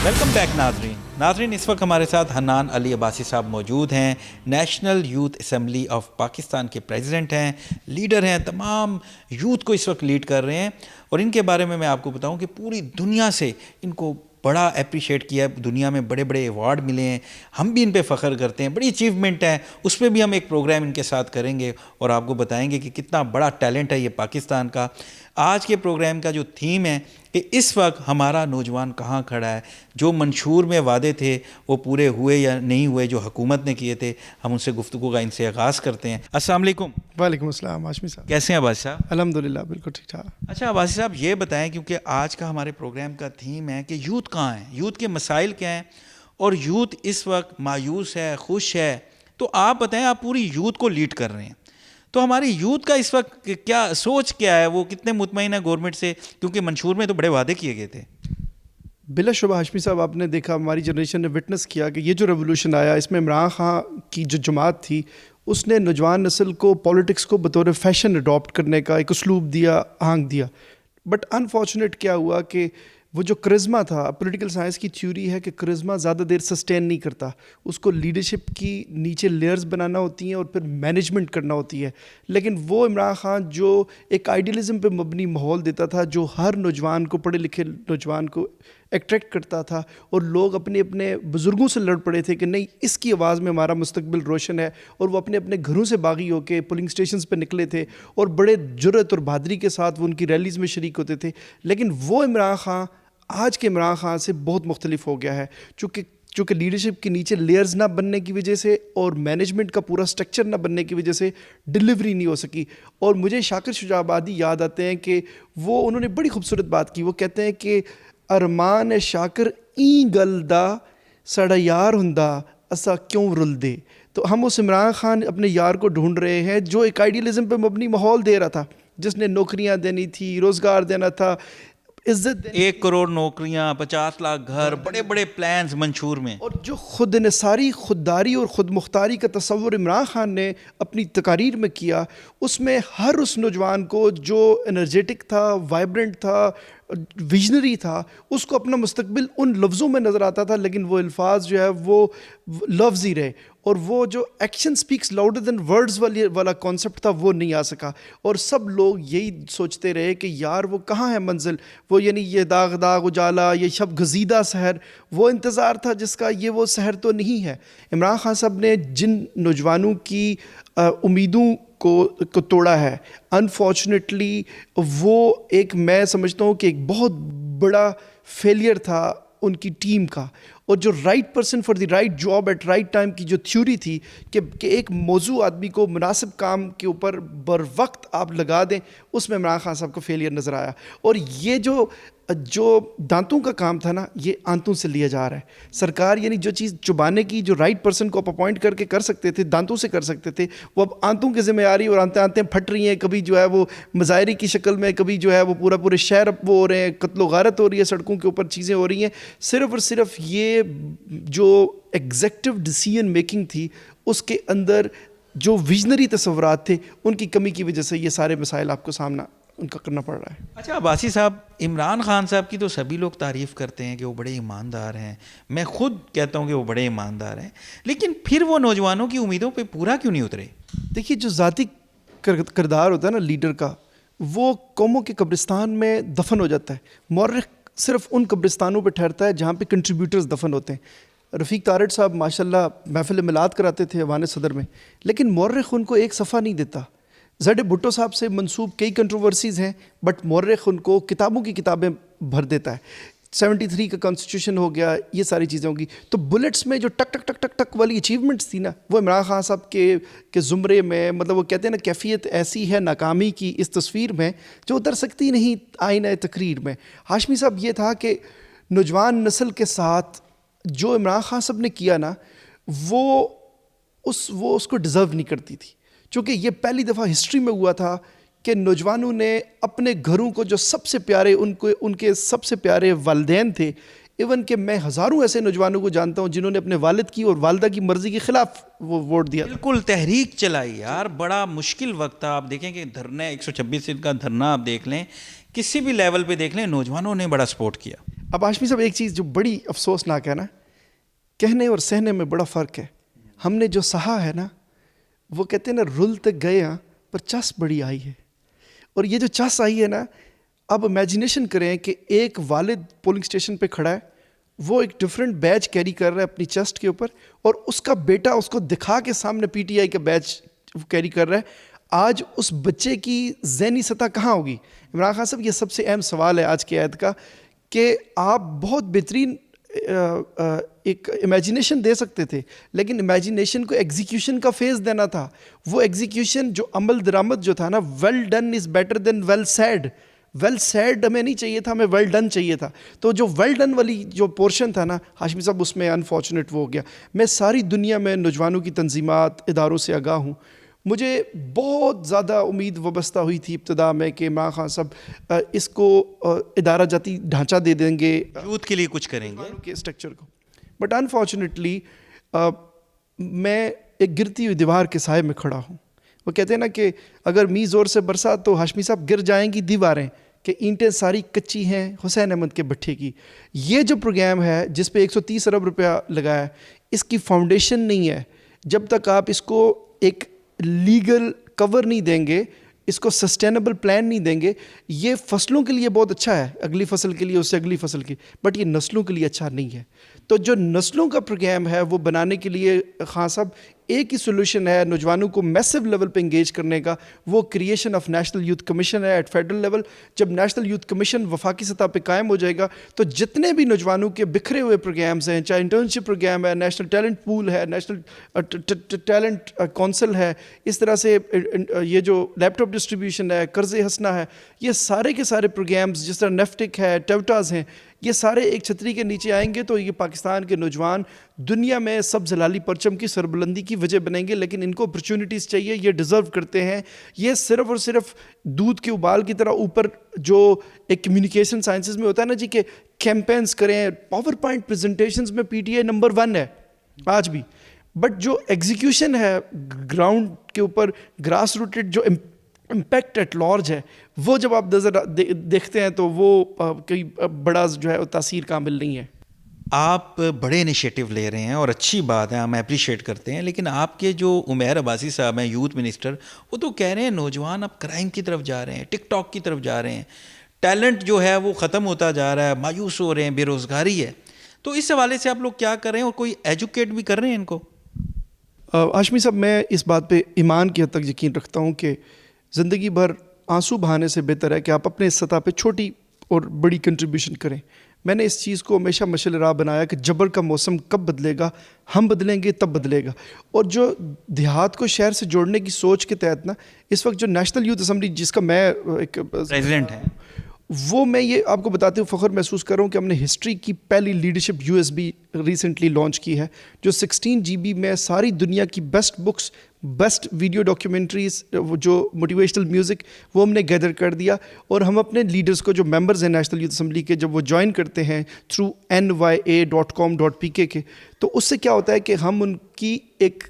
ویلکم بیک ناظرین، اس وقت ہمارے ساتھ حنان علی عباسی صاحب موجود ہیں، national youth assembly of Pakistan کے پریزیڈنٹ ہیں، لیڈر ہیں، تمام یوتھ کو اس وقت لیڈ کر رہے ہیں، اور ان کے بارے میں آپ کو بتاؤں کہ پوری دنیا سے ان کو بڑا اپریشیٹ کیا ہے، دنیا میں بڑے بڑے ایوارڈ ملے ہیں، ہم بھی ان پہ فخر کرتے ہیں، بڑی اچیومنٹ ہے، اس پہ بھی ہم ایک پروگرام ان کے ساتھ کریں گے اور آپ کو بتائیں گے کہ کتنا بڑا ٹیلنٹ ہے یہ پاکستان کا۔ آج کے پروگرام کا جو تھیم ہے کہ اس وقت ہمارا نوجوان کہاں کھڑا ہے، جو منشور میں وعدے تھے وہ پورے ہوئے یا نہیں ہوئے، جو حکومت نے کیے تھے، ہم ان سے گفتگو کا ان سے آغاز کرتے ہیں۔ السلام علیکم۔ وعلیکم السلام ہاشمی صاحب، کیسے ہیں عباسی صاحب؟ الحمدللہ بالکل ٹھیک ٹھاک۔ اچھا عباسی صاحب، یہ بتائیں، کیونکہ آج کا ہمارے پروگرام کا تھیم ہے کہ یوتھ کہاں ہے، یوتھ کے مسائل کیا ہیں، اور یوتھ اس وقت مایوس ہے، خوش ہے، تو آپ بتائیں، آپ پوری یوتھ کو لیڈ کر رہے ہیں، تو ہماری یوتھ کا اس وقت کیا سوچ کیا ہے، وہ کتنے مطمئن ہے گورنمنٹ سے، کیونکہ منشور میں تو بڑے وعدے کیے گئے تھے؟ بلا شبہ ہاشمی صاحب، آپ نے دیکھا، ہماری جنریشن نے وٹنس کیا کہ یہ جو ریولوشن آیا، اس میں عمران خان کی جو جماعت تھی اس نے نوجوان نسل کو پولیٹکس کو بطور فیشن اڈاپٹ کرنے کا ایک اسلوب دیا، آہنگ دیا، بٹ انفارچونیٹ کیا ہوا کہ وہ جو کرزما تھا، پولیٹیکل سائنس کی تھیوری ہے کہ کرزما زیادہ دیر سسٹین نہیں کرتا، اس کو لیڈرشپ کی نیچے لیئرز بنانا ہوتی ہیں اور پھر مینجمنٹ کرنا ہوتی ہے، لیکن وہ عمران خان جو ایک آئیڈیلزم پہ مبنی ماحول دیتا تھا، جو ہر نوجوان کو، پڑھے لکھے نوجوان کو اٹریکٹ کرتا تھا، اور لوگ اپنے اپنے بزرگوں سے لڑ پڑے تھے کہ نہیں، اس کی آواز میں ہمارا مستقبل روشن ہے، اور وہ اپنے اپنے گھروں سے باغی ہو کے پولنگ اسٹیشنز پہ نکلے تھے اور بڑے جرأت اور بہادری کے ساتھ وہ ان کی ریلیز میں شریک ہوتے تھے، لیکن وہ عمران خان آج کے عمران خان سے بہت مختلف ہو گیا ہے، چونکہ لیڈرشپ کے نیچے لیئرز نہ بننے کی وجہ سے اور مینجمنٹ کا پورا سٹرکچر نہ بننے کی وجہ سے ڈیلیوری نہیں ہو سکی۔ اور مجھے شاکر شجاع آبادی یاد آتے ہیں کہ انہوں نے بڑی خوبصورت بات کی، وہ کہتے ہیں کہ ارمان شاکر این گل دا سڑا یار ہندا اسا کیوں رل دے۔ تو ہم اس عمران خان اپنے یار کو ڈھونڈ رہے ہیں جو ایک آئیڈیلزم پہ مبنی ماحول دے رہا تھا، جس نے نوکریاں دینی تھی، روزگار دینا تھا، عزت دینے 1 کروڑ نوکریاں, 50 لاکھ گھر, بڑے بڑے پلانز منشور میں. اور جو خود انحصاری, خودداری اور خود مختاری کا تصور عمران خان نے اپنی تقاریر میں کیا, اس میں ہر اس نوجوان کو جو انرجیٹک تھا, وائبرنٹ تھا, ویژنری تھا, اس کو اپنا مستقبل ان لفظوں میں نظر آتا تھا, لیکن وہ الفاظ جو ہے وہ لفظ ہی رہے, اور وہ جو action specs louder than words والا کانسیپٹ تھا وہ نہیں آ سکا. اور سب لوگ یہی سوچتے رہے کہ یار وہ کہاں ہے منزل, وہ یعنی یہ داغ داغ اجالا, یہ شب گزیدہ سحر, وہ انتظار تھا جس کا یہ وہ سحر تو نہیں ہے. عمران خان صاحب نے جن نوجوانوں کی امیدوں کو توڑا ہے, انفارچونیٹلی وہ ایک, میں سمجھتا ہوں کہ ایک بہت بڑا فیلئر تھا ان کی ٹیم کا. اور جو right person for the right job at right time کی جو تھیوری تھی کہ ایک موضوع آدمی کو مناسب کام کے اوپر بر وقت آپ لگا دیں, اس میں عمران خان صاحب کو فیلئر نظر آیا. اور یہ جو دانتوں کا کام تھا نا, یہ آنتوں سے لیا جا رہا ہے. سرکار یعنی جو چیز چبانے کی جو رائٹ پرسن کو آپ اپوائنٹ کر کے کر سکتے تھے, دانتوں سے کر سکتے تھے, وہ اب آنتوں کے ذمہ آ رہی, اور آنتیں پھٹ رہی ہیں. کبھی جو ہے وہ مظاہرے کی شکل میں, کبھی جو ہے وہ پورے شہر وہ ہو رہے ہیں, قتل و غارت ہو رہی ہے, سڑکوں کے اوپر چیزیں ہو رہی ہیں. صرف اور صرف یہ جو ایگزیکٹو ڈیسیژن میکنگ تھی, اس کے اندر جو ویژنری تصورات تھے, ان کی کمی کی وجہ سے یہ سارے مسائل آپ کو سامنا ان کا کرنا پڑ رہا ہے. اچھا عباسی صاحب, عمران خان صاحب کی تو سبھی لوگ تعریف کرتے ہیں کہ وہ بڑے ایماندار ہیں, میں خود کہتا ہوں کہ وہ بڑے ایماندار ہیں, لیکن پھر وہ نوجوانوں کی امیدوں پہ پورا کیوں نہیں اترے؟ دیکھیے, جو ذاتی کردار ہوتا ہے نا لیڈر کا, وہ قوموں کے قبرستان میں دفن ہو جاتا ہے. مورخ صرف ان قبرستانوں پہ ٹھہرتا ہے جہاں پہ کنٹریبیوٹرز دفن ہوتے ہیں. رفیق تارڑ صاحب ماشاءاللہ محفل میلاد کراتے تھے ایوان صدر میں, لیکن مورخ ان کو ایک صفحہ نہیں دیتا. زیڈ بھٹو صاحب سے منسوب کئی کنٹروورسیز ہیں, بٹ مورخ ان کو کتابوں کی کتابیں بھر دیتا ہے. 73 کا کانسٹیٹیوشن ہو گیا, یہ ساری چیزیں ہوں گی. تو بلٹس میں جو ٹک ٹک ٹک ٹک ٹک والی اچیومنٹس تھی نا, وہ عمران خان صاحب کے زمرے میں, مطلب وہ کہتے ہیں نا کیفیت ایسی ہے ناکامی کی اس تصویر میں جو اتر سکتی نہیں آئینہ تقریر میں. ہاشمی صاحب یہ تھا کہ نوجوان نسل کے ساتھ جو عمران خان صاحب نے کیا نا, وہ اس کو ڈیزرو نہیں کرتی تھی, چونکہ یہ پہلی دفعہ ہسٹری میں ہوا تھا کہ نوجوانوں نے اپنے گھروں کو جو سب سے پیارے ان کے سب سے پیارے والدین تھے, ایون کہ میں ہزاروں ایسے نوجوانوں کو جانتا ہوں جنہوں نے اپنے والد کی اور والدہ کی مرضی کے خلاف وہ ووٹ دیا. بالکل تحریک چلائی یار, بڑا مشکل وقت تھا. آپ دیکھیں کہ دھرنے 126 دن کا دھرنا آپ دیکھ لیں, کسی بھی لیول پہ دیکھ لیں, نوجوانوں نے بڑا سپورٹ کیا. اب ہاشمی صاحب ایک چیز جو بڑی افسوسناک ہے نا, کہنے اور سہنے میں بڑا فرق ہے. ہم نے جو سہا ہے نا, وہ کہتے ہیں نا رل تک گئے ہاں پر چس بڑی آئی ہے. اور یہ جو چس آئی ہے نا, اب امیجنیشن کریں کہ ایک والد پولنگ اسٹیشن پہ کھڑا ہے, وہ ایک ڈفرینٹ بیچ کیری کر رہا ہے اپنی چیسٹ کے اوپر, اور اس کا بیٹا اس کو دکھا کے سامنے پی ٹی آئی کا بیچ کیری کر رہا ہے. آج اس بچے کی ذہنی سطح کہاں ہوگی؟ عمران خان صاحب, یہ سب سے اہم سوال ہے آج کے عہد کا, کہ آپ بہت بہترین ایک امیجنیشن دے سکتے تھے, لیکن امیجنیشن کو ایگزیکیوشن کا فیز دینا تھا. وہ ایگزیکیوشن جو عمل درآمد جو تھا نا, well done is better than well said. Well said ہمیں نہیں چاہیے تھا, ہمیں ویل ڈن چاہیے تھا. تو جو ویل ڈن والی جو پورشن تھا نا ہاشمی صاحب, اس میں انفارچونیٹ وہ ہو گیا. میں ساری دنیا میں نوجوانوں کی تنظیمات, اداروں سے آگاہ ہوں. مجھے بہت زیادہ امید وابستہ ہوئی تھی ابتدا میں کہ عمران خان صاحب اس کو ادارہ جاتی ڈھانچہ دے دیں گے, یوتھ کے لیے کچھ کریں گے کے اسٹرکچر کو. بٹ انفارچونیٹلی میں ایک گرتی ہوئی دیوار کے سائے میں کھڑا ہوں. وہ کہتے ہیں نا کہ اگر می زور سے برسا تو ہاشمی صاحب گر جائیں گی دیواریں, کہ اینٹیں ساری کچی ہیں حسین احمد کے بٹھے کی. یہ جو پروگرام ہے جس پہ 130 ارب روپیہ لگا ہے, اس کی فاؤنڈیشن نہیں ہے. جب تک آپ اس کو ایک لیگل کور نہیں دیں گے, اس کو سسٹینیبل پلان نہیں دیں گے, یہ فصلوں کے لیے بہت اچھا ہے, اگلی فصل کے لیے, اس سے اگلی فصل کی, بٹ یہ نسلوں کے لیے اچھا نہیں ہے. تو جو نسلوں کا پروگرام ہے وہ بنانے کے لیے خان صاحب ایک ہی سولوشن ہے نوجوانوں کو میسو لیول پہ انگیج کرنے کا, وہ creation of national youth commission ہے ایٹ فیڈرل لیول. جب نیشنل یوتھ کمیشن وفاقی سطح پہ قائم ہو جائے گا تو جتنے بھی نوجوانوں کے بکھرے ہوئے پروگرامز ہیں, چاہے انٹرنشپ پروگرام ہے, نیشنل ٹیلنٹ پول ہے, نیشنل ٹیلنٹ کونسل ہے, اس طرح سے یہ جو لیپ ٹاپ ڈسٹریبیوشن ہے, قرض حسنہ ہے, یہ سارے کے سارے پروگرامز, جس طرح نیفٹک ہے, ٹیوٹاز ہیں, یہ سارے ایک چھتری کے نیچے آئیں گے تو یہ پاکستان کے نوجوان دنیا میں سب زلالی پرچم کی سربلندی کی وجہ بنیں گے, لیکن ان کو اپرچونیٹیز چاہیے, یہ ڈیزرو کرتے ہیں. یہ صرف اور صرف دودھ کے ابال کی طرح اوپر جو ایک کمیونیکیشن سائنسز میں ہوتا ہے نا جی کہ کیمپینز کریں, پاور پوائنٹ پریزنٹیشنز میں پی ٹی آئی نمبر 1 ہے آج بھی, بٹ جو ایگزیکیوشن ہے گراؤنڈ کے اوپر, گراس روٹڈ جو امپیکٹ ایٹ لارج ہے, وہ جب آپ نظر دیکھتے ہیں تو وہ کوئی بڑا جو ہے تاثیر کامل نہیں ہے. آپ بڑے انیشیٹو لے رہے ہیں اور اچھی بات ہے, ہم اپریشیٹ کرتے ہیں, لیکن آپ کے جو عمیر عباسی صاحب ہیں یوتھ منسٹر, وہ تو کہہ رہے ہیں نوجوان اب کرائم کی طرف جا رہے ہیں, ٹک ٹاک کی طرف جا رہے ہیں, ٹیلنٹ جو ہے وہ ختم ہوتا جا رہا ہے, مایوس ہو رہے ہیں, بے روزگاری ہے. تو اس حوالے سے آپ لوگ کیا کر رہے ہیں اور کوئی ایجوکیٹ بھی کر رہے ہیں ان کو؟ ہاشمی صاحب, میں اس بات پہ ایمان کی حد تک یقین رکھتا ہوں کہ زندگی بھر آنسو بہانے سے بہتر ہے کہ آپ اپنے سطح پہ چھوٹی اور بڑی کنٹریبیوشن کریں. میں نے اس چیز کو ہمیشہ مشعل راہ بنایا کہ جبر کا موسم کب بدلے گا, ہم بدلیں گے تب بدلے گا. اور جو دیہات کو شہر سے جوڑنے کی سوچ کے تحت نا, اس وقت جو نیشنل یوتھ اسمبلی جس کا میں ایک پریزیڈنٹ ہیں, وہ میں یہ آپ کو بتاتے ہوئے فخر محسوس کر رہا ہوں کہ ہم نے ہسٹری کی پہلی لیڈرشپ USB ریسنٹلی لانچ کی ہے, جو 16 GB میں ساری دنیا کی best books, best video documentaries, جو موٹیویشنل میوزک, وہ ہم نے گیدر کر دیا. اور ہم اپنے لیڈرز کو جو ممبرز ہیں نیشنل یوتھ اسمبلی کے, جب وہ جوائن کرتے ہیں تھرو nya.com.pk کے, تو اس سے کیا ہوتا ہے کہ ہم ان کی ایک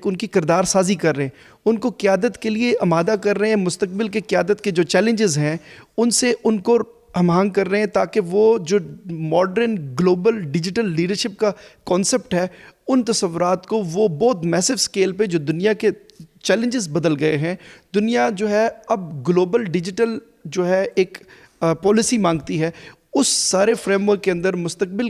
ان کی کردار سازی کر رہے ہیں, ان کو قیادت کے لیے آمادہ کر رہے ہیں, مستقبل کے قیادت کے جو چیلنجز ہیں ان سے ان کو ہم آہنگ کر رہے ہیں, تاکہ وہ جو ماڈرن گلوبل ڈیجیٹل لیڈرشپ کا کانسیپٹ ہے, ان تصورات کو وہ بہت میسو اسکیل پہ جو دنیا کے چیلنجز بدل گئے ہیں, دنیا جو ہے اب گلوبل ڈیجیٹل جو ہے ایک پالیسی مانگتی ہے, اس سارے فریم ورک کے اندر مستقبل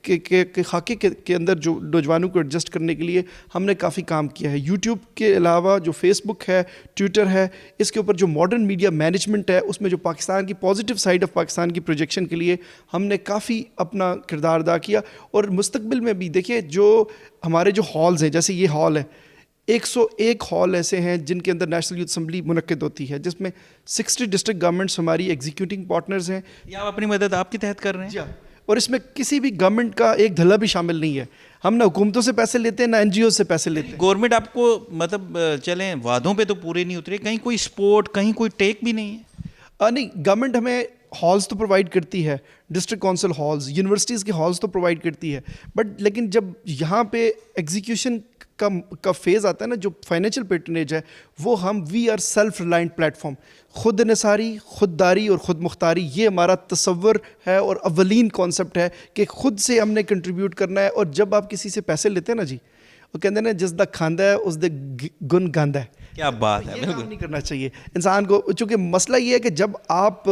کے خاکے کے اندر جو نوجوانوں کو ایڈجسٹ کرنے کے لیے ہم نے کافی کام کیا ہے. یوٹیوب کے علاوہ جو فیس بک ہے, ٹویٹر ہے, اس کے اوپر جو ماڈرن میڈیا مینجمنٹ ہے, اس میں جو پاکستان کی پازیٹیو سائڈ آف پاکستان کی پروجیکشن کے لیے ہم نے کافی اپنا کردار ادا کیا. اور مستقبل میں بھی دیکھیے جو ہمارے جو ہالز ہیں, جیسے یہ ہال ہے, 101 ہال ایسے ہیں جن کے اندر نیشنل یوتھ اسمبلی منعقد ہوتی ہے, جس میں 60 ڈسٹرکٹ گورنمنٹس ہماری ایگزیکیوٹنگ پارٹنرز ہیں. یا آپ اپنی مدد آپ کے تحت کر رہے ہیں؟ جی ہاں, اور اس میں کسی بھی گورنمنٹ کا ایک دھلا بھی شامل نہیں ہے. ہم نہ حکومتوں سے پیسے لیتے ہیں, نہ NGO سے پیسے لیتے ہیں. گورنمنٹ آپ کو مطلب چلیں وعدوں پہ تو پورے نہیں اترے, کہیں کوئی سپورٹ, کہیں کوئی ٹیک بھی نہیں ہے؟ نہیں, گورنمنٹ ہمیں ہالز تو پرووائڈ کرتی ہے, ڈسٹرکٹ کونسل ہالز, یونیورسٹیز کے ہالز تو پرووائڈ کرتی ہے, بٹ لیکن جب یہاں پہ ایگزیکیوشن کا فیز آتا ہے نا, جو فائنینشیل پیٹرنیج ہے, وہ ہم we are self reliant platform, خود انحصاری, خودداری اور خود مختاری, یہ ہمارا تصور ہے اور اولین کانسیپٹ ہے کہ خود سے ہم نے کنٹریبیوٹ کرنا ہے. اور جب آپ کسی سے پیسے لیتے ہیں نا جی, وہ کہتے ہیں نا جس دا کھاندا ہے اس دے گن گاندا ہے. کیا بات ہے, یہ کام نہیں کرنا چاہیے انسان کو, چونکہ مسئلہ یہ ہے کہ جب آپ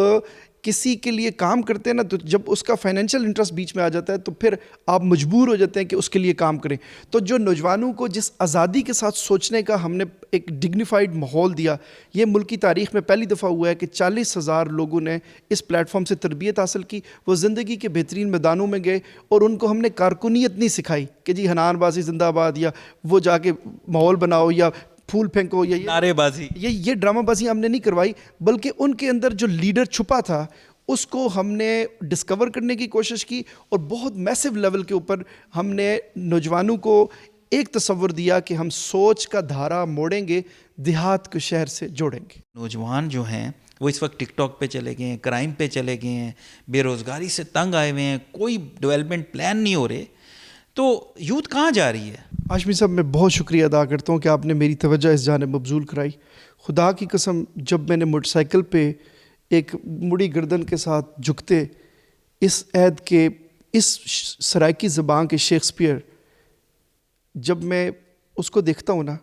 کسی کے لیے کام کرتے ہیں نا, تو جب اس کا فائنینشیل انٹرسٹ بیچ میں آ جاتا ہے تو پھر آپ مجبور ہو جاتے ہیں کہ اس کے لیے کام کریں. تو جو نوجوانوں کو جس آزادی کے ساتھ سوچنے کا ہم نے ایک ڈگنیفائڈ ماحول دیا, یہ ملک کی تاریخ میں پہلی دفعہ ہوا ہے کہ 40,000 لوگوں نے اس پلیٹ فارم سے تربیت حاصل کی, وہ زندگی کے بہترین میدانوں میں گئے, اور ان کو ہم نے کارکنیت نہیں سکھائی کہ جی حنان بازی زندہ باد, یا وہ جا کے ماحول بناؤ, یا پھول پھینکو, یا نعرے بازی, یہ ڈرامہ بازی ہم نے نہیں کروائی, بلکہ ان کے اندر جو لیڈر چھپا تھا اس کو ہم نے ڈسکور کرنے کی کوشش کی, اور بہت میسو لیول کے اوپر ہم نے نوجوانوں کو ایک تصور دیا کہ ہم سوچ کا دھارا موڑیں گے, دیہات کو شہر سے جوڑیں گے. نوجوان جو ہیں وہ اس وقت ٹک ٹاک پہ چلے گئے ہیں, کرائم پہ چلے گئے ہیں, بے روزگاری سے تنگ آئے ہوئے ہیں, کوئی ڈیولپمنٹ پلان نہیں ہو رہے, تو یوتھ کہاں جا رہی ہے؟ ہاشمی صاحب, میں بہت شکریہ ادا کرتا ہوں کہ آپ نے میری توجہ اس جانب مبذول کرائی. خدا کی قسم, جب میں نے موٹر سائیکل پہ ایک مڑی گردن کے ساتھ جھکتے اس عہد کے اس سرائکی زبان کے شیکسپیئر, جب میں اس کو دیکھتا ہوں نا,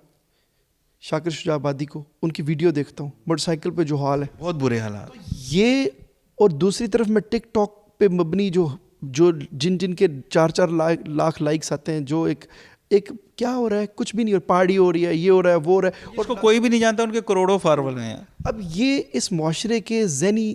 شاکر شجاع آبادی کو, ان کی ویڈیو دیکھتا ہوں, موٹر سائیکل پہ جو حال ہے, بہت برے حالات, یہ, اور دوسری طرف میں ٹک ٹاک پہ مبنی جو جن کے 4 لاکھ لائکس آتے ہیں, جو ایک کیا ہو رہا ہے, کچھ بھی نہیں, اور پارٹی ہو رہی ہے, یہ ہو رہا ہے, وہ ہو رہا ہے, اس کو کوئی بھی نہیں جانتا, ان کے کروڑوں فارول ہیں. اب یہ اس معاشرے کے ذہنی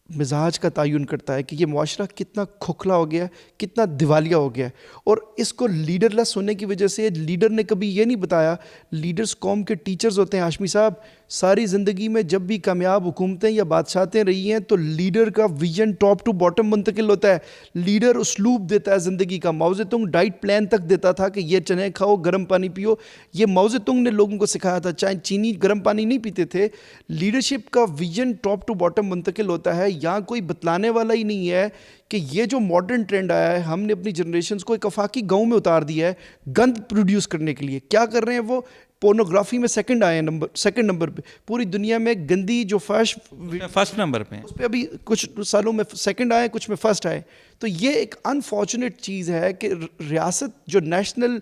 مزاج کا تعین کرتا ہے کہ یہ معاشرہ کتنا کھوکھلا ہو گیا ہے, کتنا دیوالیہ ہو گیا ہے. اور اس کو لیڈر لیس ہونے کی وجہ سے, لیڈر نے کبھی یہ نہیں بتایا, لیڈرز قوم کے ٹیچرز ہوتے ہیں ہاشمی صاحب, ساری زندگی میں جب بھی کامیاب حکومتیں یا بادشاہتیں رہی ہیں تو لیڈر کا ویژن ٹاپ ٹو باٹم منتقل ہوتا ہے. لیڈر اسلوب دیتا ہے زندگی کا. ماؤ زیدونگ ڈائٹ پلان تک دیتا تھا کہ یہ چنے کھاؤ, گرم پانی پیو. یہ ماؤ زیدونگ نے لوگوں کو سکھایا تھا. چاہے چینی گرم پانی نہیں پیتے تھے. لیڈرشپ کا ویژن ٹاپ ٹو باٹم منتقل ہوتا ہے. یہاں کوئی بتلانے والا ہی نہیں ہے کہ یہ جو ماڈرن ٹرینڈ آیا ہے, ہم نے اپنی جنریشنز کو ایک آفاقی گاؤں میں اتار دیا ہے گند پروڈیوس کرنے کے لیے. کیا کر رہے ہیں وہ؟ پورنوگرافی میں سیکنڈ آئے ہیں, سیکنڈ نمبر پہ پوری دنیا میں. گندی جو فرسٹ نمبر پہ, اس پہ ابھی کچھ سالوں میں سیکنڈ آئے, کچھ میں فرسٹ آئے. تو یہ ایک انفارچونیٹ چیز ہے کہ ریاست جو نیشنل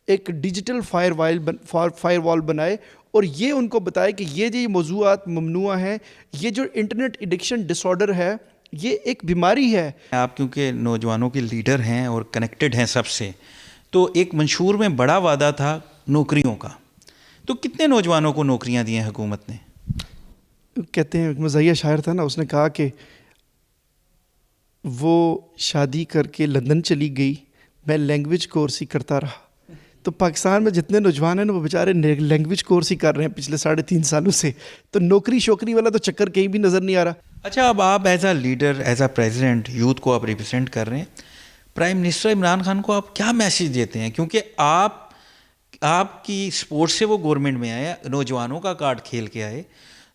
ایک ڈیجیٹل فائر وال بنائے اور یہ ان کو بتائے کہ یہ موضوعات ممنوع ہیں. یہ جو انٹرنیٹ ایڈکشن ڈس آرڈر ہے یہ ایک بیماری ہے. آپ کیونکہ نوجوانوں کے لیڈر ہیں اور کنیکٹڈ ہیں سب سے, تو ایک منشور میں بڑا وعدہ تھا نوکریوں کا. تو کتنے نوجوانوں کو نوکریاں دی ہیں حکومت نے؟ کہتے ہیں ایک مزاحیہ شاعر تھا نا, اس نے کہا کہ وہ شادی کر کے لندن چلی گئی, میں لینگویج کورس ہی کرتا رہا. تو پاکستان میں جتنے نوجوان ہیں نا وہ بیچارے لینگویج کورس ہی کر رہے ہیں پچھلے 3.5 سالوں سے. تو نوکری شوکری والا تو چکر کہیں بھی نظر نہیں آ رہا. اچھا, اب آپ as a leader, as a president, youth کو آپ ریپرزینٹ کر رہے ہیں. پرائم منسٹر عمران خان کو آپ کیا میسیج دیتے ہیں؟ کیونکہ آپ کی سپورٹ سے وہ گورنمنٹ میں آئے, نوجوانوں کا کارڈ کھیل کے آئے,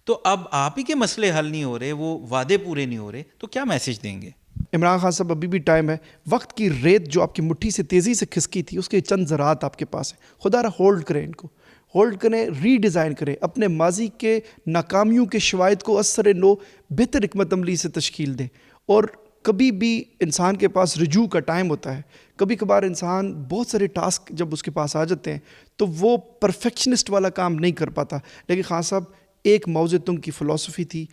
تو اب آپ ہی کے مسئلے حل نہیں ہو رہے, وہ وعدے پورے نہیں ہو رہے, تو کیا میسیج دیں گے؟ عمران خان صاحب ابھی بھی ٹائم ہے. وقت کی ریت جو آپ کی مٹھی سے تیزی سے کھسکی تھی اس کے چند ذرات آپ کے پاس ہیں. خدا را ہولڈ کریں, ان کو ہولڈ کریں, ری ڈیزائن کریں, اپنے ماضی کے ناکامیوں کے شواہد کو اثر نو بہتر حکمت عملی سے تشکیل دیں. اور کبھی بھی انسان کے پاس رجوع کا ٹائم ہوتا ہے. کبھی کبھار انسان بہت سارے ٹاسک جب اس کے پاس آ جاتے ہیں تو وہ پرفیکشنسٹ والا کام نہیں کر پاتا. لیکن خان صاحب ایک ماؤ زیدونگ کی فلسفی تھی,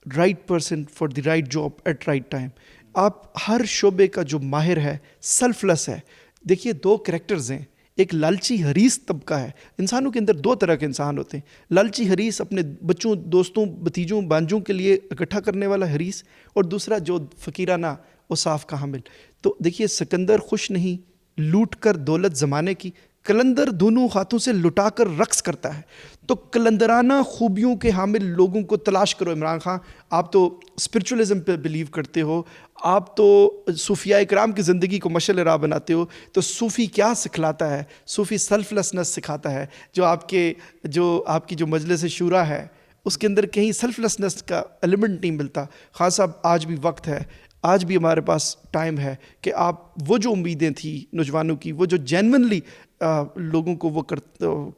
right person for the right job at right time. آپ ہر شعبے کا جو ماہر ہے سیلف لیس ہے. دیکھیے 2 کریکٹرز ہیں, ایک لالچی حریص طبقہ ہے. انسانوں کے اندر 2 طرح کے انسان ہوتے ہیں. لالچی حریص اپنے بچوں, دوستوں, بھتیجوں, بانجوں کے لیے اکٹھا کرنے والا حریص, اور دوسرا جو فقیرانہ اوصاف کا حامل. تو دیکھیے سکندر خوش نہیں لوٹ کر دولت زمانے کی, کلندر دونوں ہاتھوں سے لٹا کر رقص کرتا ہے. تو کلندرانہ خوبیوں کے حامل لوگوں کو تلاش کرو. عمران خان آپ تو اسپرچولزم پہ بلیو کرتے ہو, آپ تو صوفیاء کرام کی زندگی کو مشعل راہ بناتے ہو. تو صوفی کیا سکھلاتا ہے؟ صوفی سیلف لیسنس سکھاتا ہے. جو آپ کی جو مجلس شورا ہے اس کے اندر کہیں سیلف لیسنس کا ایلیمنٹ نہیں ملتا. خان صاحب آج بھی وقت ہے, آج بھی ہمارے پاس ٹائم ہے کہ آپ وہ جو امیدیں تھیں نوجوانوں کی, وہ جو جینونلی لوگوں کو وہ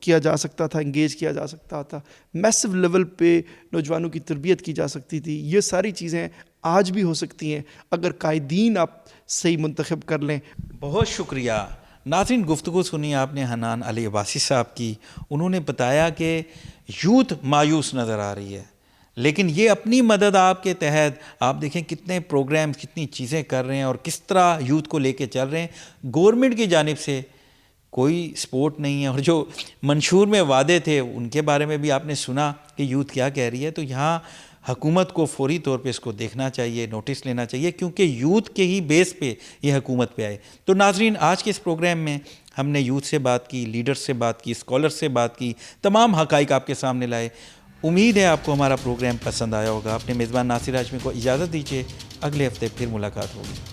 کیا جا سکتا تھا, انگیج کیا جا سکتا تھا, میسو لیول پہ نوجوانوں کی تربیت کی جا سکتی تھی, یہ ساری چیزیں آج بھی ہو سکتی ہیں اگر قائدین آپ صحیح منتخب کر لیں. بہت شکریہ. ناظرین, گفتگو سنی آپ نے حنان علی عباسی صاحب کی. انہوں نے بتایا کہ یوتھ مایوس نظر آ رہی ہے, لیکن یہ اپنی مدد آپ کے تحت آپ دیکھیں کتنے پروگرام, کتنی چیزیں کر رہے ہیں اور کس طرح یوتھ کو لے کے چل رہے ہیں. گورنمنٹ کی جانب سے کوئی سپورٹ نہیں ہے, اور جو منشور میں وعدے تھے ان کے بارے میں بھی آپ نے سنا کہ یوتھ کیا کہہ رہی ہے. تو یہاں حکومت کو فوری طور پہ اس کو دیکھنا چاہیے, نوٹس لینا چاہیے, کیونکہ یوتھ کے ہی بیس پہ یہ حکومت پہ آئے. تو ناظرین, آج کے اس پروگرام میں ہم نے یوتھ سے بات کی, لیڈر سے بات کی, اسکالر سے بات کی, تمام حقائق آپ کے سامنے لائے. امید ہے آپ کو ہمارا پروگرام پسند آیا ہوگا. اپنے میزبان ناصر ہاشمی کو اجازت دیجیے, اگلے ہفتے پھر ملاقات ہوگی.